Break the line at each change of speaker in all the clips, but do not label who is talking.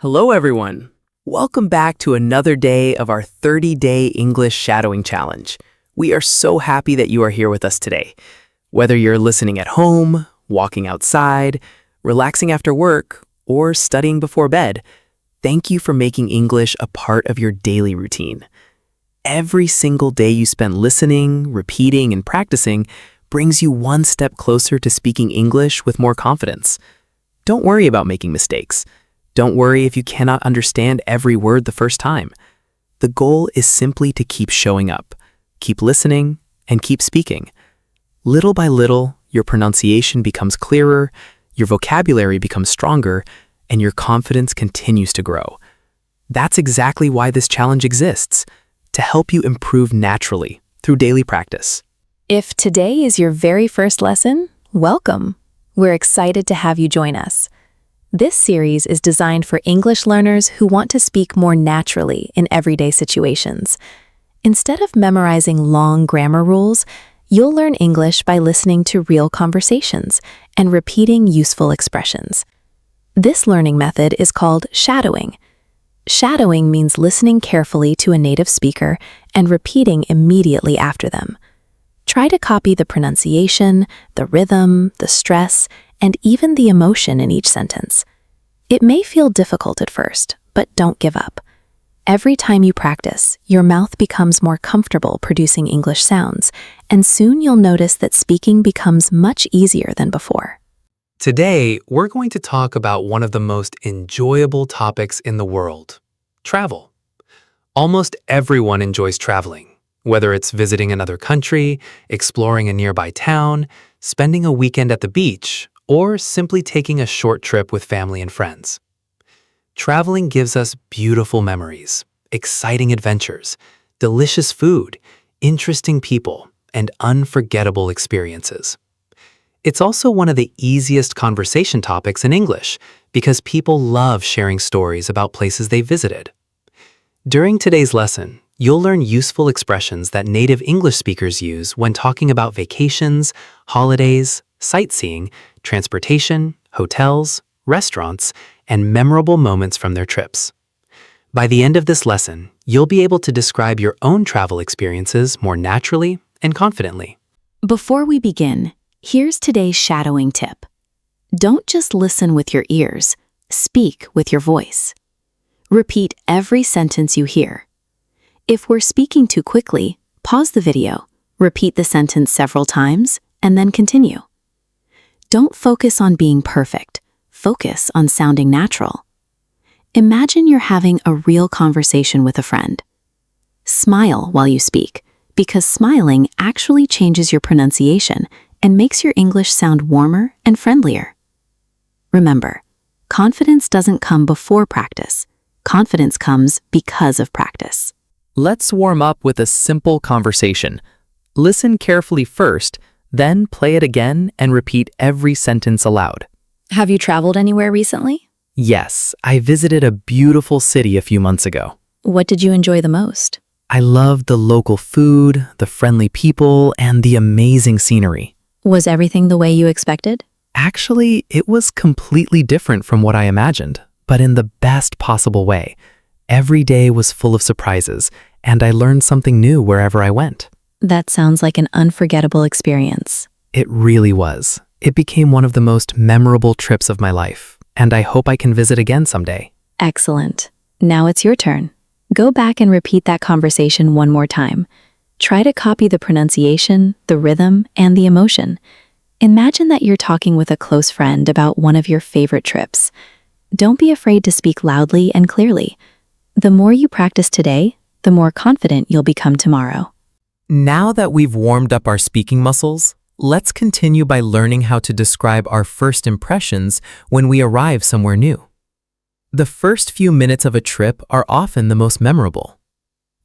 Hello, everyone. Welcome back to another day of our 30-day English shadowing challenge. We are so happy that you are here with us today. Whether you're listening at home, walking outside, relaxing after work, or studying before bed, thank you for making English a part of your daily routine. Every single day you spend listening, repeating, and practicing brings you one step closer to speaking English with more confidence. Don't worry about making mistakes. Don't worry if you cannot understand every word the first time. The goal is simply to keep showing up, keep listening, and keep speaking. Little by little, your pronunciation becomes clearer, your vocabulary becomes stronger, and your confidence continues to grow. That's exactly why this challenge exists, to help you improve naturally through daily practice.
If today is your very first lesson, welcome. We're excited to have you join us. This series is designed for English learners who want to speak more naturally in everyday situations. Instead of memorizing long grammar rules, you'll learn English by listening to real conversations and repeating useful expressions. This learning method is called shadowing. Shadowing means listening carefully to a native speaker and repeating immediately after them. Try to copy the pronunciation, the rhythm, the stress, and even the emotion in each sentence. It may feel difficult at first, but don't give up. Every time you practice, your mouth becomes more comfortable producing English sounds, and soon you'll notice that speaking becomes much easier than before.
Today, we're going to talk about one of the most enjoyable topics in the world: travel. Almost everyone enjoys traveling, whether it's visiting another country, exploring a nearby town, spending a weekend at the beach, or simply taking a short trip with family and friends. Traveling gives us beautiful memories, exciting adventures, delicious food, interesting people, and unforgettable experiences. It's also one of the easiest conversation topics in English because people love sharing stories about places they visited. During today's lesson, you'll learn useful expressions that native English speakers use when talking about vacations, holidays, sightseeing, transportation, hotels, restaurants, and memorable moments from their trips. By the end of this lesson, you'll be able to describe your own travel experiences more naturally and confidently.
Before we begin, here's today's shadowing tip. Don't just listen with your ears, speak with your voice. Repeat every sentence you hear. If we're speaking too quickly, pause the video, repeat the sentence several times, and then continue. Don't focus on being perfect. Focus on sounding natural. Imagine you're having a real conversation with a friend. Smile while you speak, because smiling actually changes your pronunciation and makes your English sound warmer and friendlier. Remember, confidence doesn't come before practice. Confidence comes because of practice.
Let's warm up with a simple conversation. Listen carefully first, then play it again and repeat every sentence aloud.
Have you traveled anywhere recently?
Yes, I visited a beautiful city a few months ago.
What did you enjoy the most?
I loved the local food, the friendly people, and the amazing scenery.
Was everything the way you expected?
Actually, it was completely different from what I imagined, but in the best possible way. Every day was full of surprises, and I learned something new wherever I went.
That sounds like an unforgettable experience.
It really was. It became one of the most memorable trips of my life, and I hope I can visit again someday.
Excellent. Now it's your turn. Go back and repeat that conversation one more time. Try to copy the pronunciation, the rhythm, and the emotion. Imagine that you're talking with a close friend about one of your favorite trips. Don't be afraid to speak loudly and clearly. The more you practice today, the more confident you'll become tomorrow.
Now that we've warmed up our speaking muscles, let's continue by learning how to describe our first impressions when we arrive somewhere new. The first few minutes of a trip are often the most memorable.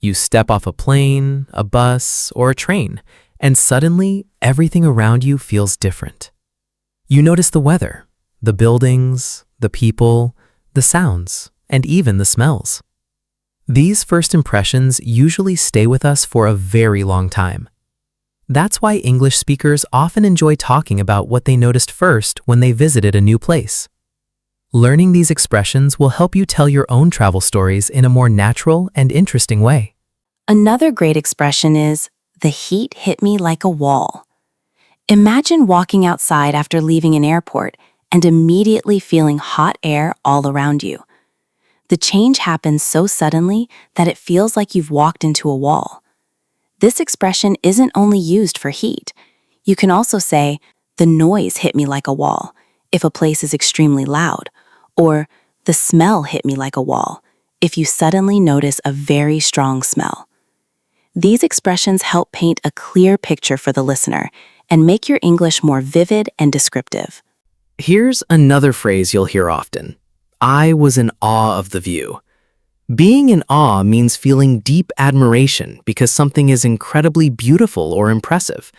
You step off a plane, a bus, or a train, and suddenly everything around you feels different. You notice the weather, the buildings, the people, the sounds, and even the smells. These first impressions usually stay with us for a very long time. That's why English speakers often enjoy talking about what they noticed first when they visited a new place. Learning these expressions will help you tell your own travel stories in a more natural and interesting way.
Another great expression is, the heat hit me like a wall. Imagine walking outside after leaving an airport and immediately feeling hot air all around you. The change happens so suddenly that it feels like you've walked into a wall. This expression isn't only used for heat. You can also say, the noise hit me like a wall, if a place is extremely loud, or the smell hit me like a wall, if you suddenly notice a very strong smell. These expressions help paint a clear picture for the listener and make your English more vivid and descriptive.
Here's another phrase you'll hear often. I was in awe of the view. Being in awe means feeling deep admiration because something is incredibly beautiful or impressive.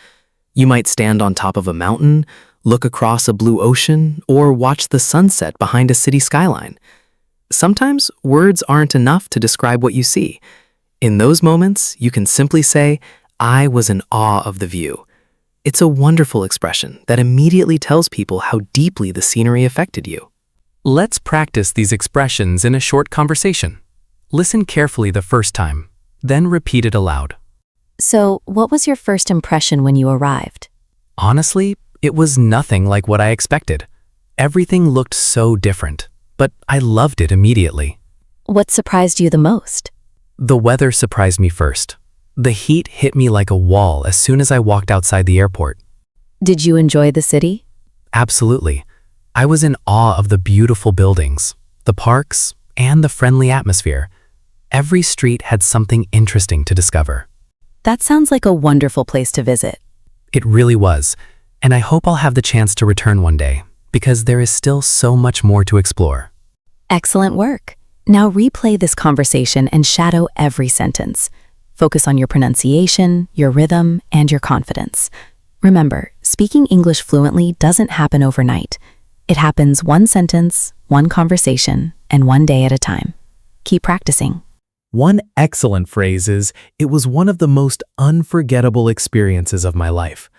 You might stand on top of a mountain, look across a blue ocean, or watch the sunset behind a city skyline. Sometimes words aren't enough to describe what you see. In those moments, you can simply say, I was in awe of the view. It's a wonderful expression that immediately tells people how deeply the scenery affected you. Let's practice these expressions in a short conversation. Listen carefully the first time, then repeat it aloud.
So, what was your first impression when you arrived?
Honestly, it was nothing like what I expected. Everything looked so different, but I loved it immediately.
What surprised you the most?
The weather surprised me first. The heat hit me like a wall as soon as I walked outside the airport.
Did you enjoy the city?
Absolutely. I was in awe of the beautiful buildings, the parks, and the friendly atmosphere. Every street had something interesting to discover.
That sounds like a wonderful place to visit.
It really was, and I hope I'll have the chance to return one day, because there is still so much more to explore.
Excellent work. Now replay this conversation and shadow every sentence. Focus on your pronunciation, your rhythm, and your confidence. Remember, speaking English fluently doesn't happen overnight. It happens one sentence, one conversation, and one day at a time. Keep practicing.
One excellent phrase is, it was one of the most unforgettable experiences of my life.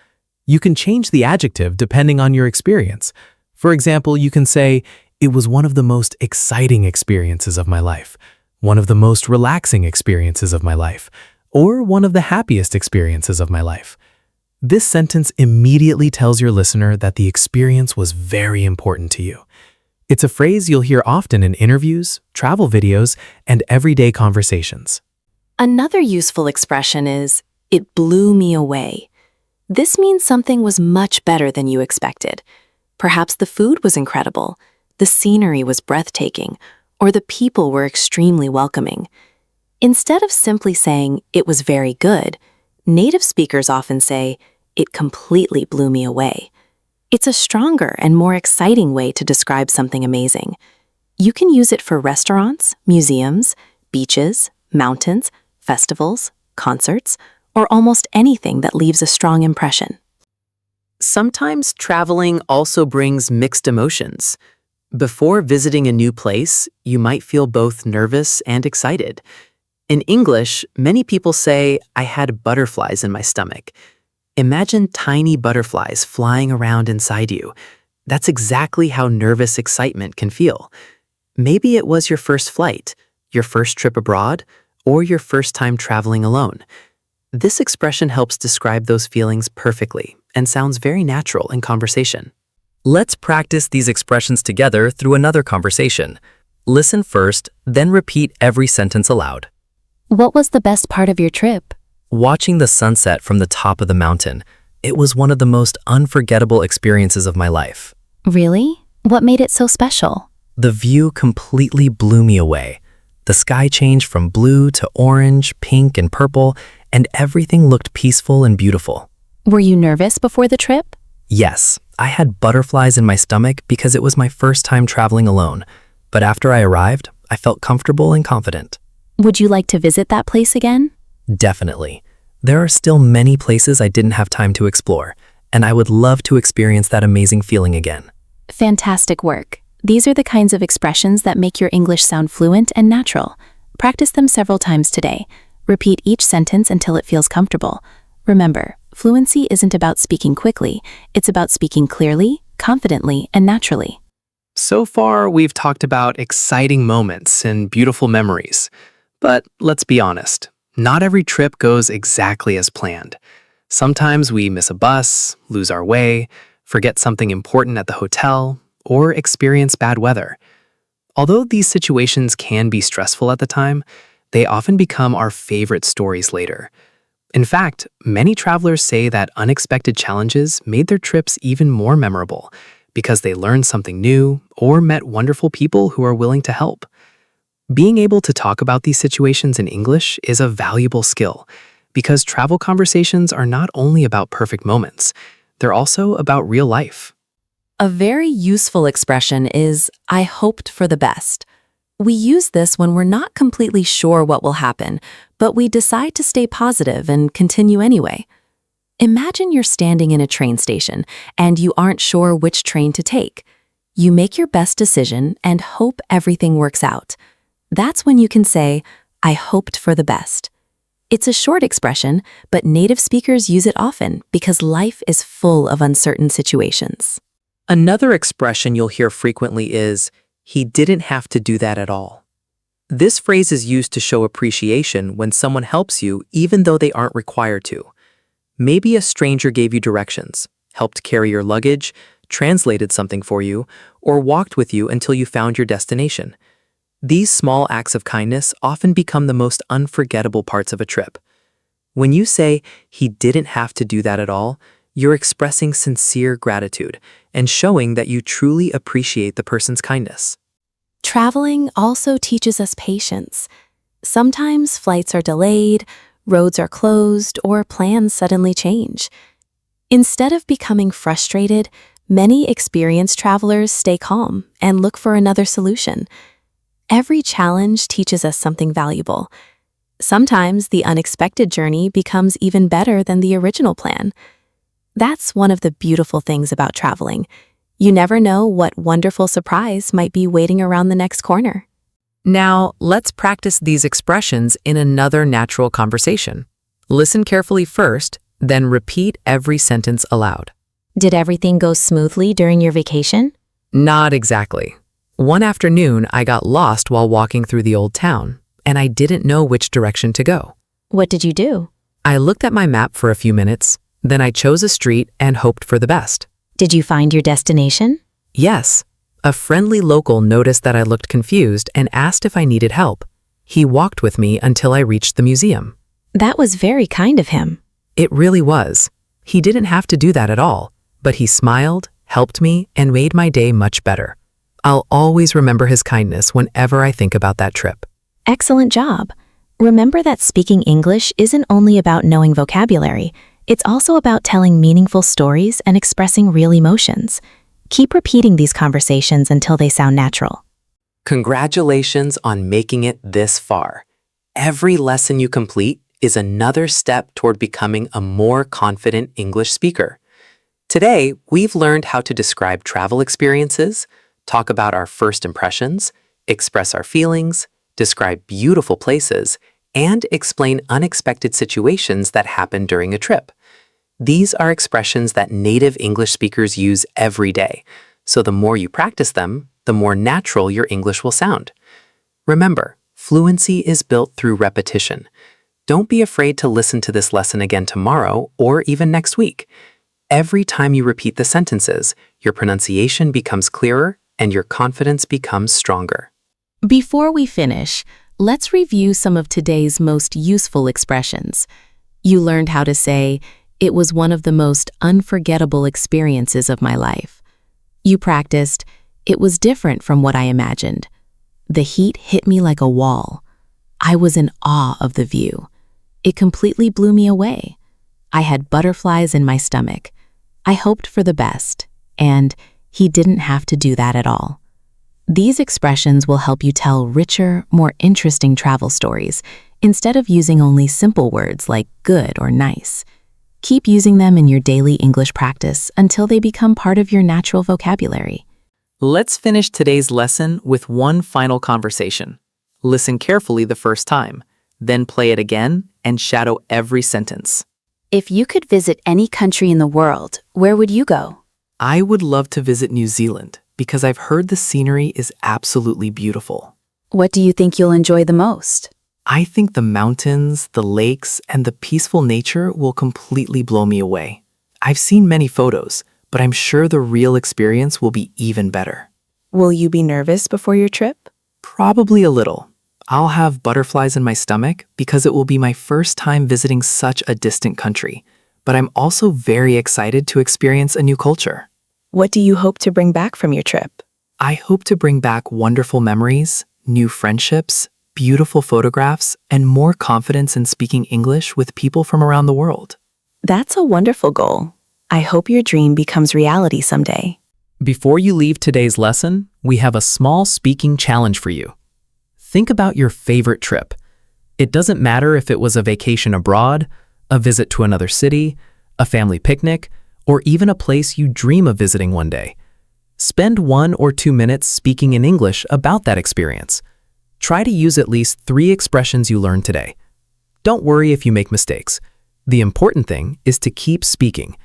You can change the adjective depending on your experience. For example, you can say, it was one of the most exciting experiences of my life, one of the most relaxing experiences of my life, or one of the happiest experiences of my life. This sentence immediately tells your listener that the experience was very important to you. It's a phrase you'll hear often in interviews, travel videos, and everyday conversations.
Another useful expression is, it blew me away. This means something was much better than you expected. Perhaps the food was incredible, the scenery was breathtaking, or the people were extremely welcoming. Instead of simply saying, it was very good, native speakers often say, it completely blew me away. It's a stronger and more exciting way to describe something amazing. You can use it for restaurants, museums, beaches, mountains, festivals, concerts, or almost anything that leaves a strong impression. Sometimes traveling also brings mixed emotions. Before visiting a new place, you might feel both nervous and excited. In English, many people say, I had butterflies in my stomach. Imagine tiny butterflies flying around inside you. That's exactly how nervous excitement can feel. Maybe it was your first flight, your first trip abroad, or your first time traveling alone. This expression helps describe those feelings perfectly and sounds very natural in conversation. Let's practice these expressions together through another conversation. Listen first, then repeat every sentence aloud. What was the best part of your trip?
Watching the sunset from the top of the mountain, it was one of the most unforgettable experiences of my life.
Really? What made it so special?
The view completely blew me away. The sky changed from blue to orange, pink, and purple, and everything looked peaceful and beautiful.
Were you nervous before the trip?
Yes, I had butterflies in my stomach because it was my first time traveling alone. But after I arrived, I felt comfortable and confident.
Would you like to visit that place again?
Definitely. There are still many places I didn't have time to explore, and I would love to experience that amazing feeling again.
Fantastic work. These are the kinds of expressions that make your English sound fluent and natural. Practice them several times today. Repeat each sentence until it feels comfortable. Remember, fluency isn't about speaking quickly. It's about speaking clearly, confidently, and naturally.
So far, we've talked about exciting moments and beautiful memories. But let's be honest, not every trip goes exactly as planned. Sometimes we miss a bus, lose our way, forget something important at the hotel, or experience bad weather. Although these situations can be stressful at the time, they often become our favorite stories later. In fact, many travelers say that unexpected challenges made their trips even more memorable because they learned something new or met wonderful people who are willing to help. Being able to talk about these situations in English is a valuable skill because travel conversations are not only about perfect moments, they're also about real life.
A very useful expression is, I hoped for the best. We use this when we're not completely sure what will happen, but we decide to stay positive and continue anyway. Imagine you're standing in a train station and you aren't sure which train to take. You make your best decision and hope everything works out. That's when you can say, I hoped for the best. It's a short expression, but native speakers use it often because life is full of uncertain situations.
Another expression you'll hear frequently is, he didn't have to do that at all. This phrase is used to show appreciation when someone helps you even though they aren't required to. Maybe a stranger gave you directions, helped carry your luggage, translated something for you, or walked with you until you found your destination. These small acts of kindness often become the most unforgettable parts of a trip. When you say, he didn't have to do that at all, you're expressing sincere gratitude and showing that you truly appreciate the person's kindness.
Traveling also teaches us patience. Sometimes flights are delayed, roads are closed, or plans suddenly change. Instead of becoming frustrated, many experienced travelers stay calm and look for another solution. Every challenge teaches us something valuable. Sometimes the unexpected journey becomes even better than the original plan. That's one of the beautiful things about traveling. You never know what wonderful surprise might be waiting around the next corner.
Now, let's practice these expressions in another natural conversation. Listen carefully first, then repeat every sentence aloud.
Did everything go smoothly during your vacation?
Not exactly. One afternoon, I got lost while walking through the old town, and I didn't know which direction to go.
What did you do?
I looked at my map for a few minutes, then I chose a street and hoped for the best.
Did you find your destination?
Yes. A friendly local noticed that I looked confused and asked if I needed help. He walked with me until I reached the museum.
That was very kind of him.
It really was. He didn't have to do that at all, but he smiled, helped me, and made my day much better. I'll always remember his kindness whenever I think about that trip.
Excellent job. Remember that speaking English isn't only about knowing vocabulary. It's also about telling meaningful stories and expressing real emotions. Keep repeating these conversations until they sound natural.
Congratulations on making it this far. Every lesson you complete is another step toward becoming a more confident English speaker. Today, we've learned how to describe travel experiences, talk about our first impressions, express our feelings, describe beautiful places, and explain unexpected situations that happen during a trip. These are expressions that native English speakers use every day, so the more you practice them, the more natural your English will sound. Remember, fluency is built through repetition. Don't be afraid to listen to this lesson again tomorrow or even next week. Every time you repeat the sentences, your pronunciation becomes clearer and your confidence becomes stronger.
Before we finish, let's review some of today's most useful expressions. You learned how to say, it was one of the most unforgettable experiences of my life. You practiced, it was different from what I imagined. The heat hit me like a wall. I was in awe of the view. It completely blew me away. I had butterflies in my stomach. I hoped for the best, and he didn't have to do that at all. These expressions will help you tell richer, more interesting travel stories instead of using only simple words like good or nice. Keep using them in your daily English practice until they become part of your natural vocabulary.
Let's finish today's lesson with one final conversation. Listen carefully the first time, then play it again and shadow every sentence.
If you could visit any country in the world, where would you go?
I would love to visit New Zealand. because I've heard the scenery is absolutely beautiful.
What do you think you'll enjoy the most?
I think the mountains, the lakes, and the peaceful nature will completely blow me away. I've seen many photos, but I'm sure the real experience will be even better.
Will you be nervous before your trip?
Probably a little. I'll have butterflies in my stomach because it will be my first time visiting such a distant country, but I'm also very excited to experience a new culture.
What do you hope to bring back from your trip?
I hope to bring back wonderful memories, new friendships, beautiful photographs, and more confidence in speaking English with people from around the world.
That's a wonderful goal. I hope your dream becomes reality someday.
Before you leave today's lesson, we have a small speaking challenge for you. Think about your favorite trip. It doesn't matter if it was a vacation abroad, a visit to another city, a family picnic, or even a place you dream of visiting one day. Spend 1 or 2 minutes speaking in English about that experience. Try to use at least 3 expressions you learned today. Don't worry if you make mistakes. The important thing is to keep speaking.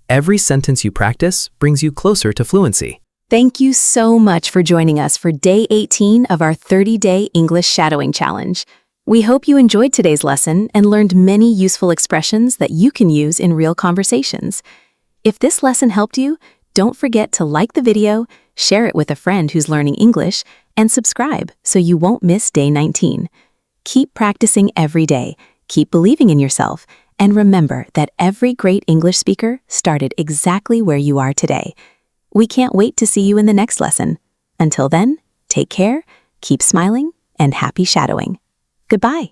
Every sentence you practice brings you closer to fluency.
Thank you so much for joining us for Day 18 of our 30-Day English Shadowing Challenge. We hope you enjoyed today's lesson and learned many useful expressions that you can use in real conversations. If this lesson helped you, don't forget to like the video, share it with a friend who's learning English, and subscribe so you won't miss Day 19. Keep practicing every day, keep believing in yourself, and remember that every great English speaker started exactly where you are today. We can't wait to see you in the next lesson. Until then, take care, keep smiling, and happy shadowing. Goodbye.